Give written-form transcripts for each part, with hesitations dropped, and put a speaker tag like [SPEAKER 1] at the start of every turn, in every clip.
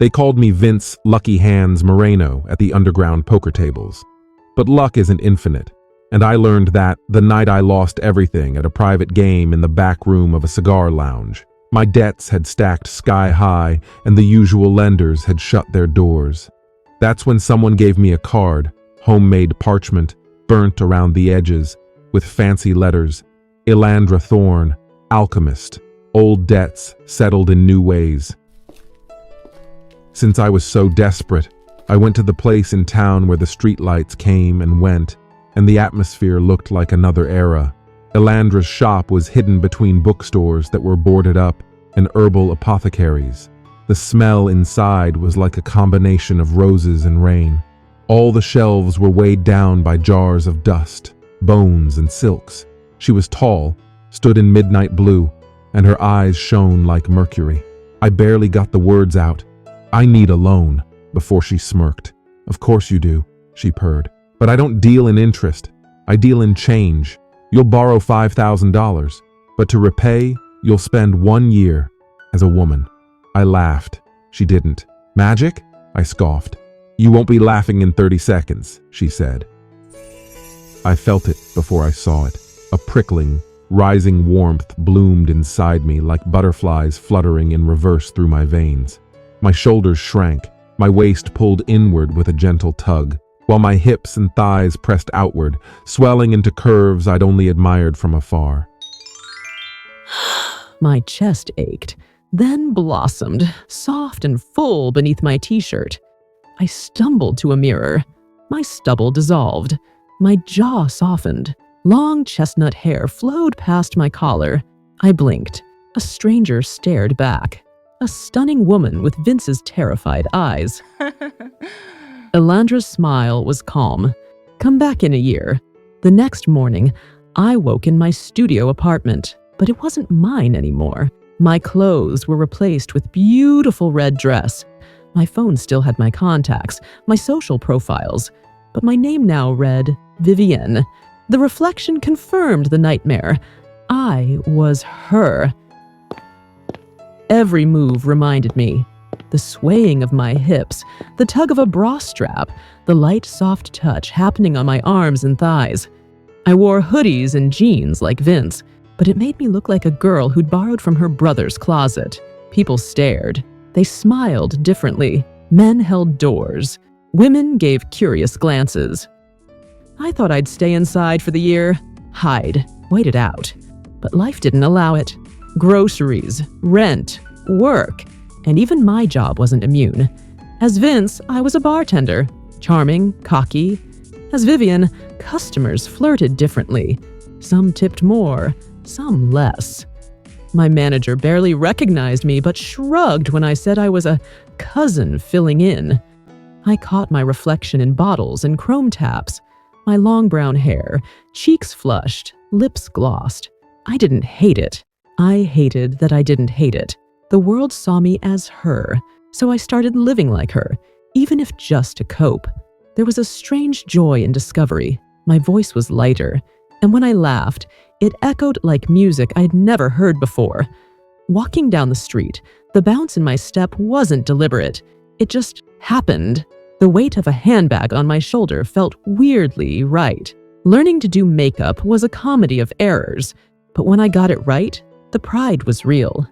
[SPEAKER 1] They called me Vince Lucky Hands Moreno at the underground poker tables. But luck isn't infinite, and I learned that the night I lost everything at a private game in the back room of a cigar lounge. My debts had stacked sky high, and the usual lenders had shut their doors. That's when someone gave me a card, homemade parchment, burnt around the edges, with fancy letters, Ilandra Thorne, alchemist, old debts settled in new ways. Since I was so desperate, I went to the place in town where the streetlights came and went, and the atmosphere looked like another era. Ilandra's shop was hidden between bookstores that were boarded up and herbal apothecaries. The smell inside was like a combination of roses and rain. All the shelves were weighed down by jars of dust, bones, and silks. She was tall, stood in midnight blue, and her eyes shone like mercury. I barely got the words out. "I need a loan," before she smirked. "Of course you do," she purred. "But I don't deal in interest. I deal in change. You'll borrow $5,000, but to repay, you'll spend 1 year as a woman." I laughed. She didn't. "Magic?" I scoffed. "You won't be laughing in 30 seconds, she said. I felt it before I saw it. A prickling, rising warmth bloomed inside me like butterflies fluttering in reverse through my veins. My shoulders shrank, my waist pulled inward with a gentle tug, while my hips and thighs pressed outward, swelling into curves I'd only admired from afar.
[SPEAKER 2] My chest ached, then blossomed, soft and full beneath my t-shirt. I stumbled to a mirror. My stubble dissolved. My jaw softened. Long chestnut hair flowed past my collar. I blinked. A stranger stared back. A stunning woman with Vince's terrified eyes. Ilandra's smile was calm. "Come back in a year." The next morning, I woke in my studio apartment, but it wasn't mine anymore. My clothes were replaced with beautiful red dress. My phone still had my contacts, my social profiles, but my name now read Vivian. The reflection confirmed the nightmare. I was her. Every move reminded me. The swaying of my hips, the tug of a bra strap, the light, soft touch happening on my arms and thighs. I wore hoodies and jeans like Vince, but it made me look like a girl who'd borrowed from her brother's closet. People stared. They smiled differently. Men held doors. Women gave curious glances. I thought I'd stay inside for the year, hide, wait it out. But life didn't allow it. Groceries, rent, work, and even my job wasn't immune. As Vince, I was a bartender, charming, cocky. As Vivian, customers flirted differently. Some tipped more, some less. My manager barely recognized me but shrugged when I said I was a cousin filling in. I caught my reflection in bottles and chrome taps. My long brown hair, cheeks flushed, lips glossed. I didn't hate it. I hated that I didn't hate it. The world saw me as her, so I started living like her, even if just to cope. There was a strange joy in discovery. My voice was lighter, and when I laughed, it echoed like music I'd never heard before. Walking down the street, the bounce in my step wasn't deliberate. It just happened. The weight of a handbag on my shoulder felt weirdly right. Learning to do makeup was a comedy of errors, but when I got it right, the pride was real.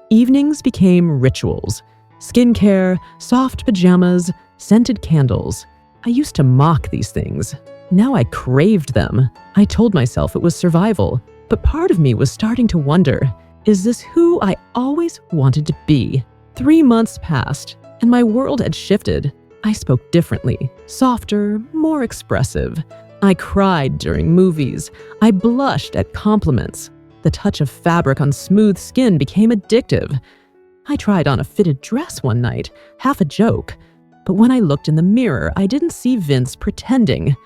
[SPEAKER 2] Evenings became rituals. Skincare, soft pajamas, scented candles. I used to mock these things. Now I craved them. I told myself it was survival, but part of me was starting to wonder, is this who I always wanted to be? 3 months passed, and my world had shifted. I spoke differently, softer, more expressive. I cried during movies. I blushed at compliments. The touch of fabric on smooth skin became addictive. I tried on a fitted dress one night, half a joke. But when I looked in the mirror, I didn't see Vince pretending.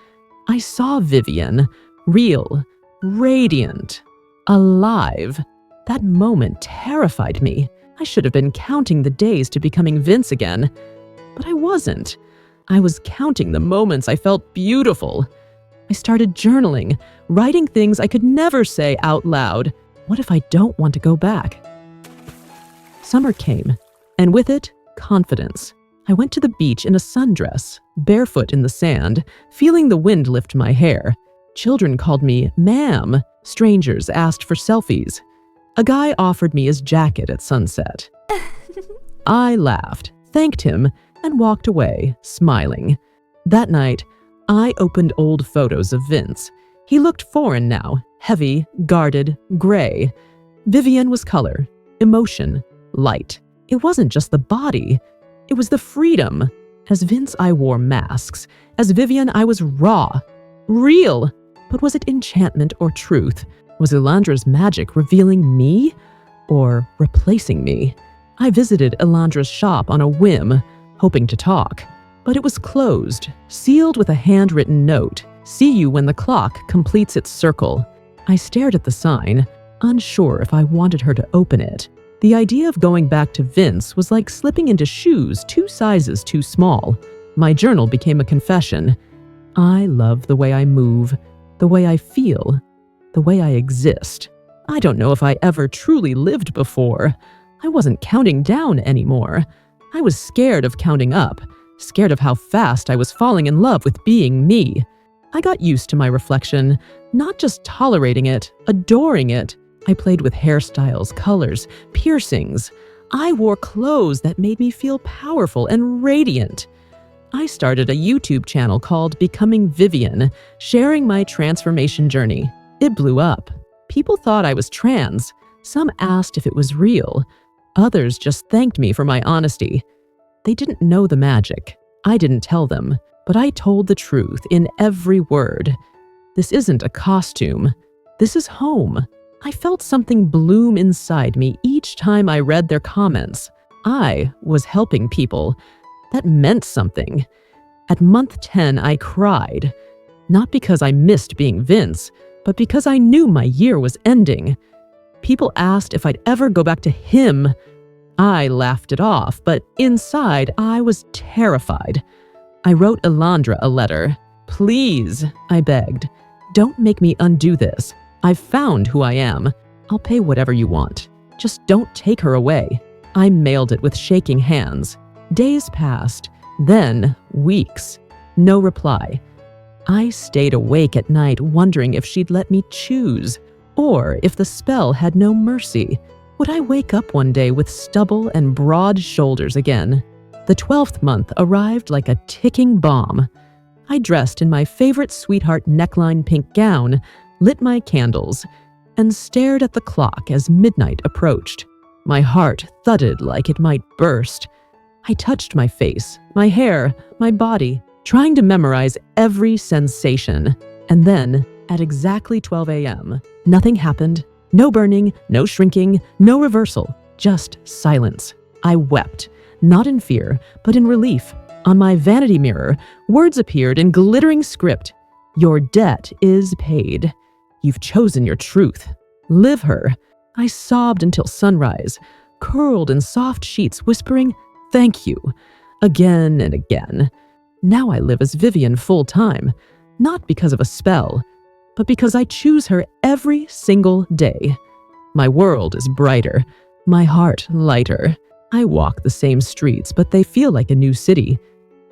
[SPEAKER 2] I saw Vivian, real, radiant, alive. That moment terrified me. I should have been counting the days to becoming Vince again. But I wasn't. I was counting the moments I felt beautiful. I started journaling, writing things I could never say out loud. What if I don't want to go back? Summer came, and with it, confidence. I went to the beach in a sundress, barefoot in the sand, feeling the wind lift my hair. Children called me ma'am. Strangers asked for selfies. A guy offered me his jacket at sunset. I laughed, thanked him, and walked away, smiling. That night, I opened old photos of Vince. He looked foreign now, heavy, guarded, gray. Vivian was color, emotion, light. It wasn't just the body. It was the freedom. As Vince, I wore masks. As Vivian, I was raw, real. But was it enchantment or truth? Was Elandra's magic revealing me or replacing me? I visited Elandra's shop on a whim, hoping to talk. But it was closed, sealed with a handwritten note. See you when the clock completes its circle. I stared at the sign, unsure if I wanted her to open it. The idea of going back to Vince was like slipping into shoes 2 sizes too small. My journal became a confession. I love the way I move, the way I feel, the way I exist. I don't know if I ever truly lived before. I wasn't counting down anymore. I was scared of counting up, scared of how fast I was falling in love with being me. I got used to my reflection, not just tolerating it, adoring it. I played with hairstyles, colors, piercings. I wore clothes that made me feel powerful and radiant. I started a YouTube channel called Becoming Vivian, sharing my transformation journey. It blew up. People thought I was trans. Some asked if it was real. Others just thanked me for my honesty. They didn't know the magic. I didn't tell them, but I told the truth in every word. This isn't a costume. This is home. I felt something bloom inside me each time I read their comments. I was helping people. That meant something. At month 10, I cried. Not because I missed being Vince, but because I knew my year was ending. People asked if I'd ever go back to him. I laughed it off, but inside, I was terrified. I wrote Elandra a letter. Please, I begged, don't make me undo this. I've found who I am. I'll pay whatever you want. Just don't take her away. I mailed it with shaking hands. Days passed, then weeks. No reply. I stayed awake at night wondering if she'd let me choose, or if the spell had no mercy. Would I wake up one day with stubble and broad shoulders again? The 12th month arrived like a ticking bomb. I dressed in my favorite sweetheart neckline pink gown, lit my candles, and stared at the clock as midnight approached. My heart thudded like it might burst. I touched my face, my hair, my body, trying to memorize every sensation. And then, at exactly 12 a.m., nothing happened. No burning, no shrinking, no reversal, just silence. I wept, not in fear, but in relief. On my vanity mirror, words appeared in glittering script. Your debt is paid. You've chosen your truth. Live her. I sobbed until sunrise, curled in soft sheets, whispering, thank you, again and again. Now I live as Vivian full-time, not because of a spell, but because I choose her every single day. My world is brighter, my heart lighter. I walk the same streets, but they feel like a new city,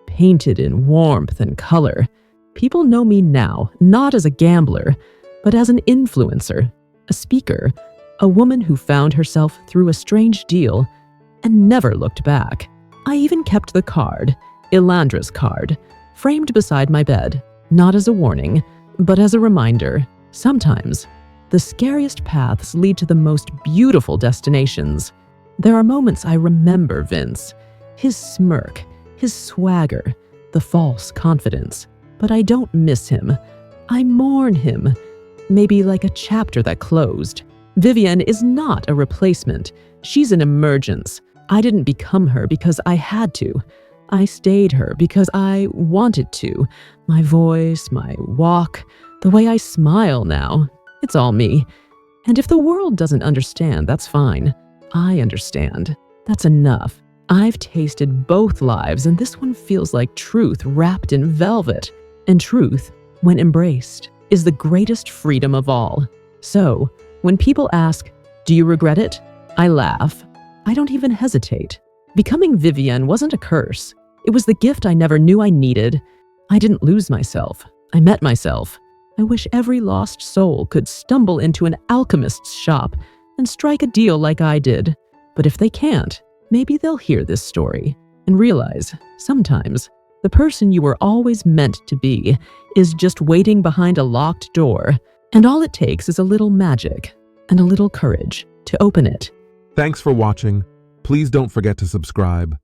[SPEAKER 2] painted in warmth and color. People know me now, not as a gambler, but as an influencer, a speaker, a woman who found herself through a strange deal and never looked back. I even kept the card, Elandra's card, framed beside my bed, not as a warning, but as a reminder. Sometimes, the scariest paths lead to the most beautiful destinations. There are moments I remember Vince, his smirk, his swagger, the false confidence. But I don't miss him. I mourn him, maybe like a chapter that closed. Vivian is not a replacement. She's an emergence. I didn't become her because I had to. I stayed her because I wanted to. My voice, my walk, the way I smile now, it's all me. And if the world doesn't understand, that's fine. I understand. That's enough. I've tasted both lives, and this one feels like truth wrapped in velvet. And truth, when embraced, is the greatest freedom of all. So, when people ask, do you regret it? I laugh. I don't even hesitate. Becoming Vivian wasn't a curse. It was the gift I never knew I needed. I didn't lose myself. I met myself. I wish every lost soul could stumble into an alchemist's shop and strike a deal like I did. But if they can't, maybe they'll hear this story and realize, sometimes, the person you were always meant to be is just waiting behind a locked door, and all it takes is a little magic and a little courage to open it.
[SPEAKER 1] Thanks for watching. Please don't forget to subscribe.